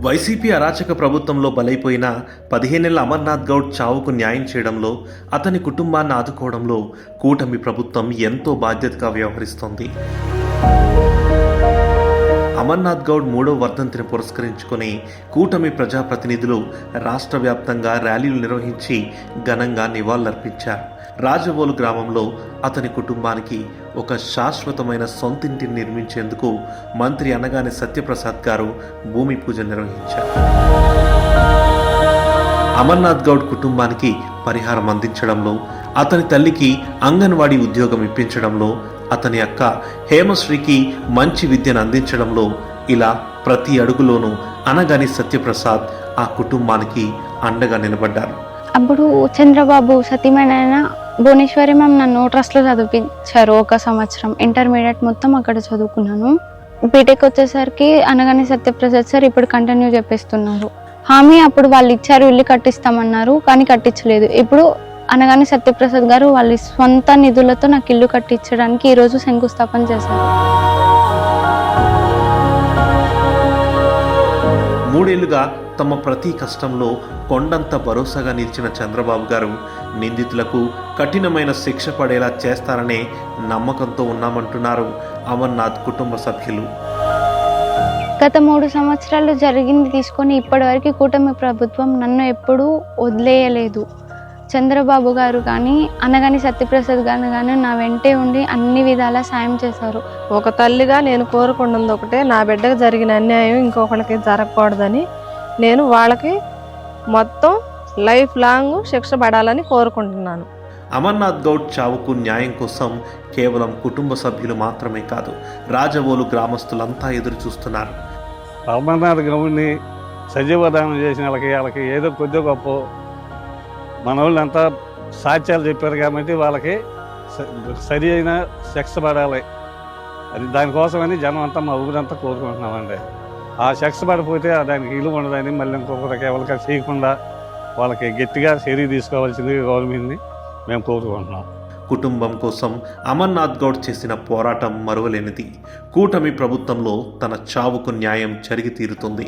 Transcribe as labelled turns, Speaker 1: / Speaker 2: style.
Speaker 1: YCP అరాచక ప్రభుత్వంలో బలైపోయిన 15 ఏళ్ల అమర్నాథ్ గౌడ్ చావుకు న్యాయం చేయడంలో, అతని కుటుంబాన్ని ఆదుకోవడంలో కూటమి ప్రభుత్వం ఎంతో బాధ్యతగా వ్యవహరిస్తోంది. అమర్నాథ్ గౌడ్ 3వ వర్ధంతిని పురస్కరించుకొని కూటమి ప్రజాప్రతినిధులు రాష్ట్ర వ్యాప్తంగా ర్యాలీలు నిర్వహించి ఘనంగా నివాళులర్పించారు. రాజవోలు గ్రామంలో అతని కుటుంబానికి ఒక శాశ్వతమైన సొంతింటిని నిర్మించేందుకు మంత్రి అనగాని సత్యప్రసాద్ గారు భూమి పూజ నిర్వహించారు. అమర్నాథ్ గౌడ్ కుటుంబానికి పరిహారం అందించడంలో, అతని తల్లికి అంగన్వాడీ ఉద్యోగం ఇప్పించడంలో, అతని అక్క హేమశ్రీకి మంచి విద్యను అందించడంలో, ఇలా ప్రతి అడుగులోనూ అనగాని సత్యప్రసాద్ ఆ కుటుంబానికి అండగా నిలబడ్డారు.
Speaker 2: అప్పుడు చంద్రబాబు సతీమణి భువనేశ్వరి మ్యామ్ నన్ను ట్రస్ట్లో చదివించారు. 1 సంవత్సరం ఇంటర్మీడియట్ మొత్తం అక్కడ చదువుకున్నాను. బీటెక్ వచ్చేసరికి అనగాని సత్యప్రసాద్ సార్ ఇప్పుడు కంటిన్యూ చేపిస్తున్నారు. హామీ అప్పుడు వాళ్ళు ఇచ్చారు, ఇల్లు కట్టిస్తామన్నారు, కానీ కట్టించలేదు. ఇప్పుడు అనగాని సత్యప్రసాద్ గారు వాళ్ళ స్వంత నిధులతో నాకు ఇల్లు కట్టించడానికి ఈరోజు శంకుస్థాపన చేశారు.
Speaker 1: 3 ఏళ్లుగా తమ ప్రతి కష్టంలో కొండంత భరోసాగా నిలిచిన చంద్రబాబు గారు నిందితులకు కఠినమైన శిక్ష పడేలా చేస్తారనే నమ్మకంతో ఉన్నామంటున్నారు అమర్నాథ్ కుటుంబ సభ్యులు.
Speaker 2: గత 3 సంవత్సరాలు జరిగింది తీసుకొని ఇప్పటివరకు కూటమి ప్రభుత్వం నన్ను ఎప్పుడూ వదిలేయలేదు. చంద్రబాబు గారు కానీ అనగాని సత్యప్రసాద్ గారు కానీ నా వెంటే ఉండి అన్ని విధాలా సాయం చేశారు.
Speaker 3: ఒక తల్లిగా నేను కోరుకున్నది ఒకటే, నా బిడ్డకు జరిగిన అన్యాయం ఇంకొకరికి జరగకూడదని. నేను వాళ్ళకి మొత్తం లైఫ్ లాంగ్ శిక్ష పడాలని కోరుకుంటున్నాను.
Speaker 1: అమర్నాథ్ గౌడ్ చావుకు న్యాయం కోసం కేవలం కుటుంబ సభ్యులు మాత్రమే కాదు, రాజవోలు గ్రామస్తులంతా ఎదురు చూస్తున్నారు.
Speaker 4: అమర్నాథ్ గౌడ్ని సజీవదానం చేసిన వాళ్ళకి ఏదో కొద్దిగా గొప్ప మన వాళ్ళంతా సాక్ష్యాలు చెప్పారు కాబట్టి వాళ్ళకి సరి అయిన శిక్ష పడాలి. అది దానికోసమని జనం అంతా మా ఊరంతా కోరుకుంటున్నామండి. ఆ శిక్ష పడిపోతే దానికి ఇల్లు ఉండదని మళ్ళీ ఇంకొకరికి ఎవరికి చేయకుండా వాళ్ళకి గట్టిగా చర్య తీసుకోవాల్సింది గవర్నమెంట్ని మేము కోరుకుంటున్నాం.
Speaker 1: కుటుంబం కోసం అమర్నాథ్ గౌడ్ చేసిన పోరాటం మరువలేనిది. కూటమి ప్రభుత్వంలో తన చావుకు న్యాయం జరిగి తీరుతుంది.